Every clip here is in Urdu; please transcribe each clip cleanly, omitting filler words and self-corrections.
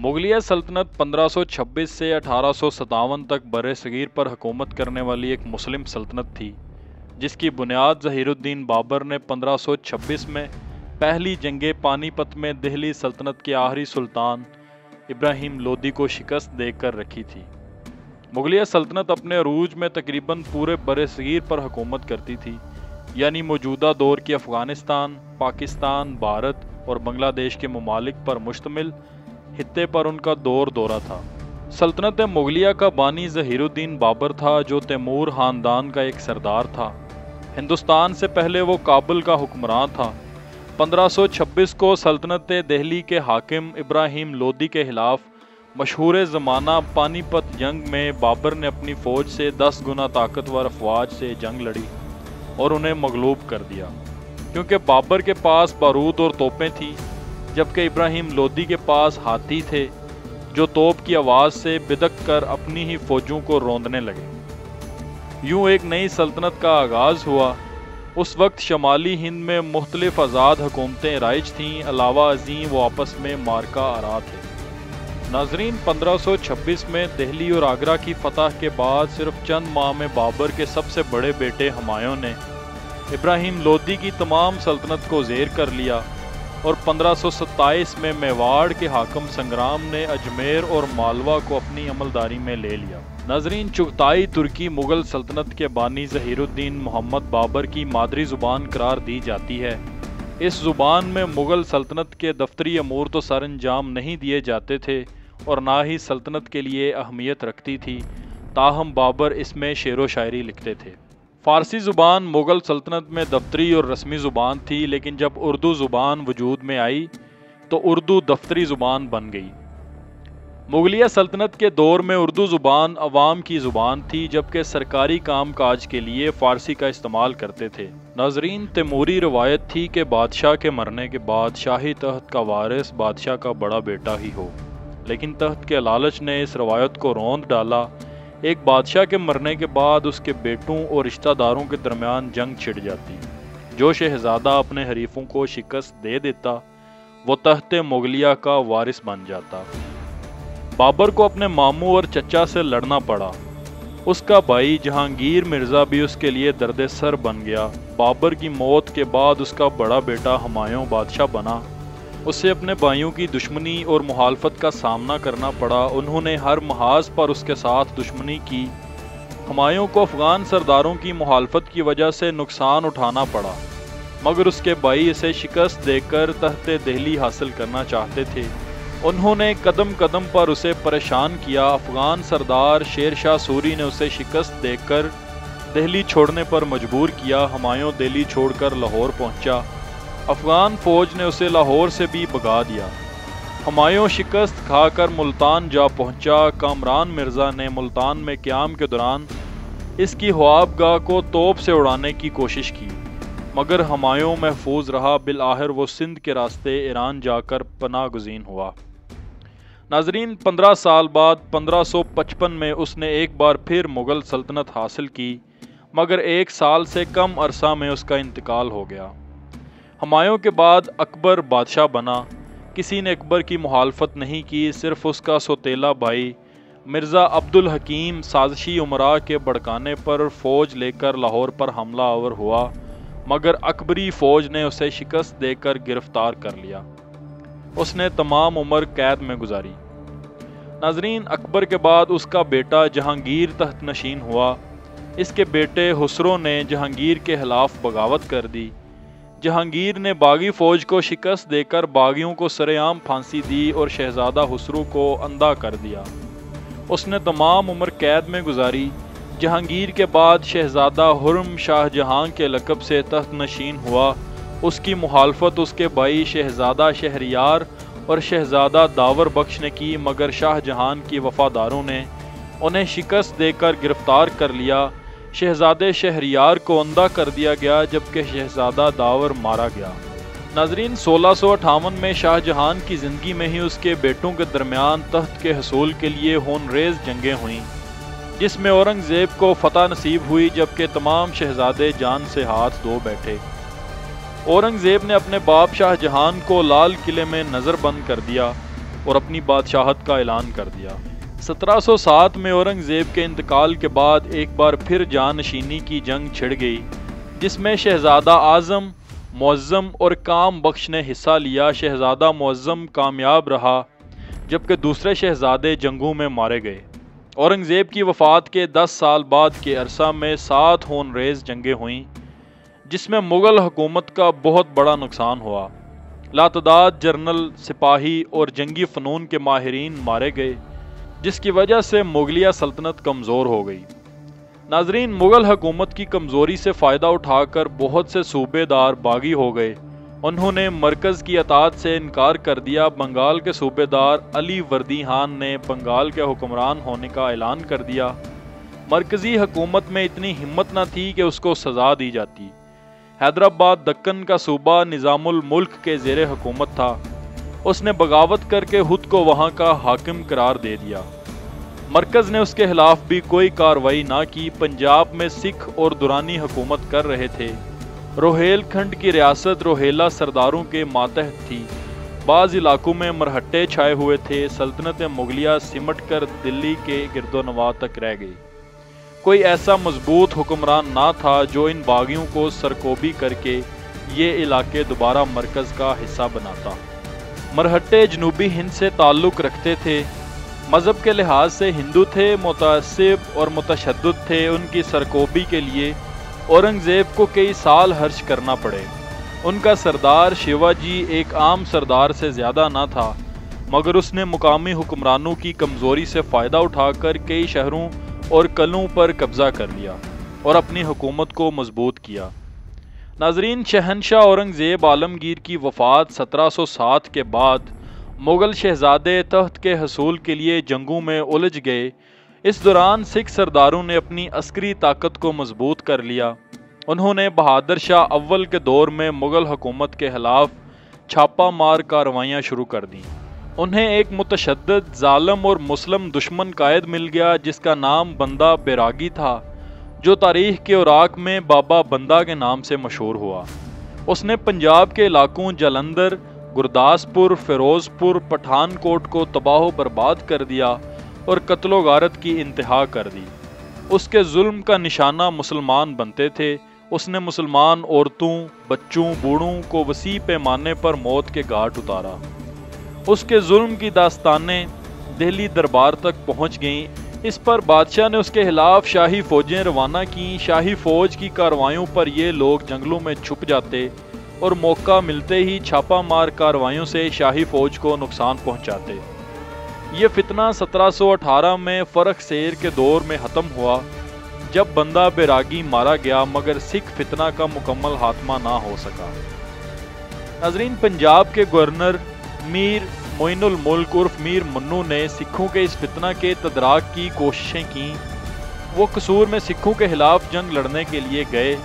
مغلیہ سلطنت 1526 سے 1857 تک برِ صغیر پر حکومت کرنے والی ایک مسلم سلطنت تھی، جس کی بنیاد ظہیر الدین بابر نے 1526 میں پہلی جنگ پانی پت میں دہلی سلطنت کے آخری سلطان ابراہیم لودھی کو شکست دے کر رکھی تھی۔ مغلیہ سلطنت اپنے عروج میں تقریباً پورے برِ صغیر پر حکومت کرتی تھی، یعنی موجودہ دور کی افغانستان، پاکستان، بھارت اور بنگلہ دیش کے ممالک پر مشتمل خطے پر ان کا دورہ تھا۔ سلطنت مغلیہ کا بانی ظہیر الدین بابر تھا، جو تیمور خاندان کا ایک سردار تھا۔ ہندوستان سے پہلے وہ کابل کا حکمران تھا۔ 1526 کو سلطنت دہلی کے حاکم ابراہیم لودھی کے خلاف مشہور زمانہ پانی پت جنگ میں بابر نے اپنی فوج سے 10 گنا طاقتور افواج سے جنگ لڑی اور انہیں مغلوب کر دیا، کیونکہ بابر کے پاس بارود اور توپیں تھیں، جبکہ ابراہیم لودھی کے پاس ہاتھی تھے، جو توپ کی آواز سے بدک کر اپنی ہی فوجوں کو روندنے لگے۔ یوں ایک نئی سلطنت کا آغاز ہوا۔ اس وقت شمالی ہند میں مختلف آزاد حکومتیں رائج تھیں، علاوہ ازیں وہ آپس میں معرکہ آرا تھے۔ ناظرین، 1526 میں دہلی اور آگرہ کی فتح کے بعد صرف چند ماہ میں بابر کے سب سے بڑے بیٹے ہمایوں نے ابراہیم لودھی کی تمام سلطنت کو زیر کر لیا، اور 1527 میں میواڑ کے حاکم سنگرام نے اجمیر اور مالوہ کو اپنی عملداری میں لے لیا۔ ناظرین، چغتائی ترکی مغل سلطنت کے بانی ظہیر الدین محمد بابر کی مادری زبان قرار دی جاتی ہے۔ اس زبان میں مغل سلطنت کے دفتری امور تو سر انجام نہیں دیے جاتے تھے اور نہ ہی سلطنت کے لیے اہمیت رکھتی تھی، تاہم بابر اس میں شعر و شاعری لکھتے تھے۔ فارسی زبان مغل سلطنت میں دفتری اور رسمی زبان تھی، لیکن جب اردو زبان وجود میں آئی تو اردو دفتری زبان بن گئی۔ مغلیہ سلطنت کے دور میں اردو زبان عوام کی زبان تھی، جبکہ سرکاری کام کاج کے لیے فارسی کا استعمال کرتے تھے۔ ناظرین، تیموری روایت تھی کہ بادشاہ کے مرنے کے بعد شاہی تخت کا وارث بادشاہ کا بڑا بیٹا ہی ہو، لیکن تخت کے لالچ نے اس روایت کو روند ڈالا۔ ایک بادشاہ کے مرنے کے بعد اس کے بیٹوں اور رشتہ داروں کے درمیان جنگ چھڑ جاتی۔ جو شہزادہ اپنے حریفوں کو شکست دے دیتا، وہ تخت مغلیہ کا وارث بن جاتا۔ بابر کو اپنے ماموں اور چچا سے لڑنا پڑا۔ اس کا بھائی جہانگیر مرزا بھی اس کے لیے درد سر بن گیا۔ بابر کی موت کے بعد اس کا بڑا بیٹا ہمایوں بادشاہ بنا۔ اسے اپنے بھائیوں کی دشمنی اور مخالفت کا سامنا کرنا پڑا۔ انہوں نے ہر محاذ پر اس کے ساتھ دشمنی کی۔ ہمایوں کو افغان سرداروں کی مخالفت کی وجہ سے نقصان اٹھانا پڑا، مگر اس کے بھائی اسے شکست دے کر تخت دہلی حاصل کرنا چاہتے تھے۔ انہوں نے قدم قدم پر اسے پریشان کیا۔ افغان سردار شیر شاہ سوری نے اسے شکست دے کر دہلی چھوڑنے پر مجبور کیا۔ ہمایوں دہلی چھوڑ کر لاہور پہنچا۔ افغان فوج نے اسے لاہور سے بھی بھگا دیا۔ ہمایوں شکست کھا کر ملتان جا پہنچا۔ کامران مرزا نے ملتان میں قیام کے دوران اس کی خواب گاہ کو توپ سے اڑانے کی کوشش کی، مگر ہمایوں محفوظ رہا۔ بالآخر وہ سندھ کے راستے ایران جا کر پناہ گزین ہوا۔ ناظرین، 15 سال بعد 1555 میں اس نے ایک بار پھر مغل سلطنت حاصل کی، مگر 1 سال سے کم عرصہ میں اس کا انتقال ہو گیا۔ ہمایوں کے بعد اکبر بادشاہ بنا۔ کسی نے اکبر کی مخالفت نہیں کی، صرف اس کا سوتیلا بھائی مرزا عبد الحکیم سازشی امراء کے بھڑکانے پر فوج لے کر لاہور پر حملہ آور ہوا، مگر اکبری فوج نے اسے شکست دے کر گرفتار کر لیا۔ اس نے تمام عمر قید میں گزاری۔ ناظرین، اکبر کے بعد اس کا بیٹا جہانگیر تخت نشین ہوا۔ اس کے بیٹے خسرو نے جہانگیر کے خلاف بغاوت کر دی۔ جہانگیر نے باغی فوج کو شکست دے کر باغیوں کو سرے عام پھانسی دی اور شہزادہ خسرو کو اندھا کر دیا۔ اس نے تمام عمر قید میں گزاری۔ جہانگیر کے بعد شہزادہ خرم شاہ جہاں کے لقب سے تخت نشین ہوا۔ اس کی مخالفت اس کے بھائی شہزادہ شہریار اور شہزادہ داور بخش نے کی، مگر شاہ جہان کی وفاداروں نے انہیں شکست دے کر گرفتار کر لیا۔ شہزادے شہریار کو اندھا کر دیا گیا، جبکہ شہزادہ داور مارا گیا۔ ناظرین، 1658 میں شاہ جہان کی زندگی میں ہی اس کے بیٹوں کے درمیان تخت کے حصول کے لیے خون ریز جنگیں ہوئیں، جس میں اورنگزیب کو فتح نصیب ہوئی، جبکہ تمام شہزادے جان سے ہاتھ دھو بیٹھے۔ اورنگزیب نے اپنے باپ شاہ جہان کو لال قلعے میں نظر بند کر دیا۔ اور اپنی بادشاہت کا اعلان کر دیا۔ 1707 میں اورنگزیب کے انتقال کے بعد ایک بار پھر جانشینی کی جنگ چھڑ گئی، جس میں شہزادہ اعظم معظم اور کام بخش نے حصہ لیا۔ شہزادہ معظم کامیاب رہا جبکہ دوسرے شہزادے جنگوں میں مارے گئے۔ اورنگزیب کی وفات کے 10 سال بعد کے عرصہ میں 7 خون ریز جنگیں ہوئیں، جس میں مغل حکومت کا بہت بڑا نقصان ہوا۔ لاتعداد جنرل، سپاہی اور جنگی فنون کے ماہرین مارے گئے، جس کی وجہ سے مغلیہ سلطنت کمزور ہو گئی۔ ناظرین، مغل حکومت کی کمزوری سے فائدہ اٹھا کر بہت سے صوبے دار باغی ہو گئے۔ انہوں نے مرکز کی اطاعت سے انکار کر دیا۔ بنگال کے صوبے دار علی وردی خان نے بنگال کے حکمران ہونے کا اعلان کر دیا۔ مرکزی حکومت میں اتنی ہمت نہ تھی کہ اس کو سزا دی جاتی۔ حیدرآباد دکن کا صوبہ نظام الملک کے زیر حکومت تھا۔ اس نے بغاوت کر کے خود کو وہاں کا حاکم قرار دے دیا۔ مرکز نے اس کے خلاف بھی کوئی کارروائی نہ کی۔ پنجاب میں سکھ اور درانی حکومت کر رہے تھے۔ روہیل کھنڈ کی ریاست روہیلا سرداروں کے ماتحت تھی۔ بعض علاقوں میں مرہٹے چھائے ہوئے تھے۔ سلطنت مغلیہ سمٹ کر دلی کے گرد و نواح تک رہ گئی۔ کوئی ایسا مضبوط حکمران نہ تھا جو ان باغیوں کو سرکوبی کر کے یہ علاقے دوبارہ مرکز کا حصہ بناتا۔ مرہٹے جنوبی ہند سے تعلق رکھتے تھے۔ مذہب کے لحاظ سے ہندو تھے، متعصب اور متشدد تھے۔ ان کی سرکوبی کے لیے اورنگزیب کو کئی سال خرچ کرنا پڑے۔ ان کا سردار شیوا جی ایک عام سردار سے زیادہ نہ تھا، مگر اس نے مقامی حکمرانوں کی کمزوری سے فائدہ اٹھا کر کئی شہروں اور قلعوں پر قبضہ کر لیا اور اپنی حکومت کو مضبوط کیا۔ ناظرین، شہنشاہ اورنگزیب عالمگیر کی وفات 1707 کے بعد مغل شہزادے تخت کے حصول کے لیے جنگوں میں الجھ گئے۔ اس دوران سکھ سرداروں نے اپنی عسکری طاقت کو مضبوط کر لیا۔ انہوں نے بہادر شاہ اول کے دور میں مغل حکومت کے خلاف چھاپہ مار کارروائیاں شروع کر دیں۔ انہیں ایک متشدد، ظالم اور مسلم دشمن قائد مل گیا جس کا نام بندہ بیراگی تھا، جو تاریخ کے اوراق میں بابا بندہ کے نام سے مشہور ہوا۔ اس نے پنجاب کے علاقوں جلندر، گرداسپور، فیروز پور، پٹھان کوٹ کو تباہ و برباد کر دیا اور قتل و غارت کی انتہا کر دی۔ اس کے ظلم کا نشانہ مسلمان بنتے تھے۔ اس نے مسلمان عورتوں، بچوں، بوڑھوں کو وسیع پیمانے پر موت کے گھاٹ اتارا۔ اس کے ظلم کی داستانیں دہلی دربار تک پہنچ گئیں۔ اس پر بادشاہ نے اس کے خلاف شاہی فوجیں روانہ کیں۔ شاہی فوج کی کارروائیوں پر یہ لوگ جنگلوں میں چھپ جاتے اور موقع ملتے ہی چھاپہ مار کارروائیوں سے شاہی فوج کو نقصان پہنچاتے۔ یہ فتنہ 1718 میں فرخ سیر کے دور میں ختم ہوا جب بندہ بیراگی مارا گیا، مگر سکھ فتنہ کا مکمل خاتمہ نہ ہو سکا۔ ناظرین، پنجاب کے گورنر میر معین الملک عرف میر منو نے سکھوں کے اس فتنہ کے تدارک کی کوششیں کیں۔ وہ قصور میں سکھوں کے خلاف جنگ لڑنے کے لیے گئے۔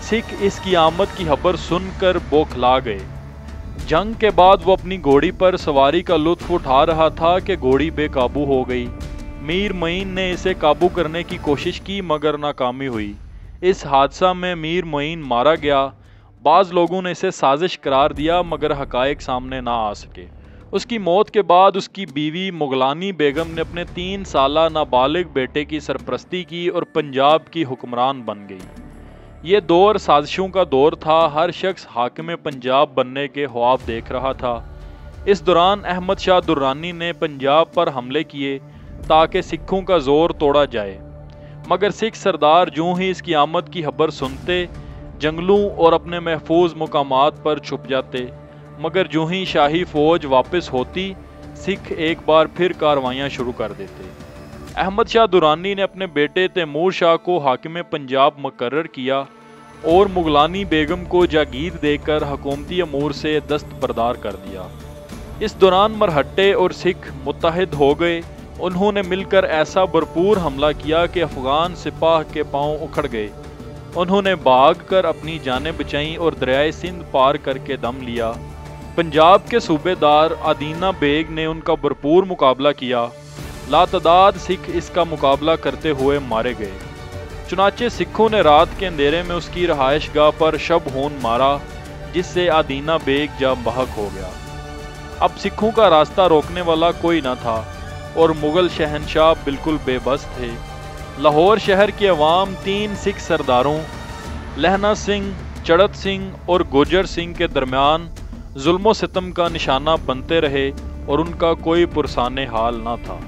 سکھ اس کی آمد کی خبر سن کر بوکھلا گئے۔ جنگ کے بعد وہ اپنی گھوڑی پر سواری کا لطف اٹھا رہا تھا کہ گھوڑی بے قابو ہو گئی۔ میر معین نے اسے قابو کرنے کی کوشش کی مگر ناکامی ہوئی۔ اس حادثہ میں میر معین مارا گیا۔ بعض لوگوں نے اسے سازش قرار دیا مگر حقائق سامنے نہ آ سکے۔ اس کی موت کے بعد اس کی بیوی مغلانی بیگم نے اپنے 3 سالہ نابالغ بیٹے کی سرپرستی کی اور پنجاب کی حکمران بن گئی۔ یہ دور سازشوں کا دور تھا۔ ہر شخص حاکم پنجاب بننے کے خواب دیکھ رہا تھا۔ اس دوران احمد شاہ درانی نے پنجاب پر حملے کیے تاکہ سکھوں کا زور توڑا جائے، مگر سکھ سردار جوں ہی اس کی آمد کی خبر سنتے جنگلوں اور اپنے محفوظ مقامات پر چھپ جاتے، مگر جوں ہی شاہی فوج واپس ہوتی سکھ ایک بار پھر کارروائیاں شروع کر دیتے۔ احمد شاہ درانی نے اپنے بیٹے تیمور شاہ کو حاکم پنجاب مقرر کیا اور مغلانی بیگم کو جاگیر دے کر حکومتی امور سے دستبردار کر دیا۔ اس دوران مرہٹے اور سکھ متحد ہو گئے۔ انہوں نے مل کر ایسا بھرپور حملہ کیا کہ افغان سپاہ کے پاؤں اکھڑ گئے۔ انہوں نے بھاگ کر اپنی جانیں بچائیں اور دریائے سندھ پار کر کے دم لیا۔ پنجاب کے صوبے دار آدینہ بیگ نے ان کا بھرپور مقابلہ کیا۔ لاتعداد سکھ اس کا مقابلہ کرتے ہوئے مارے گئے۔ چنانچہ سکھوں نے رات کے اندھیرے میں اس کی رہائش گاہ پر شب ہون مارا، جس سے آدینہ بیگ جاں بحق ہو گیا۔ اب سکھوں کا راستہ روکنے والا کوئی نہ تھا اور مغل شہنشاہ بالکل بے بس تھے۔ لاہور شہر کی عوام 3 سکھ سرداروں لہنا سنگھ، چڑت سنگھ اور گوجر سنگھ کے درمیان ظلم و ستم کا نشانہ بنتے رہے اور ان کا کوئی پرسان حال نہ تھا۔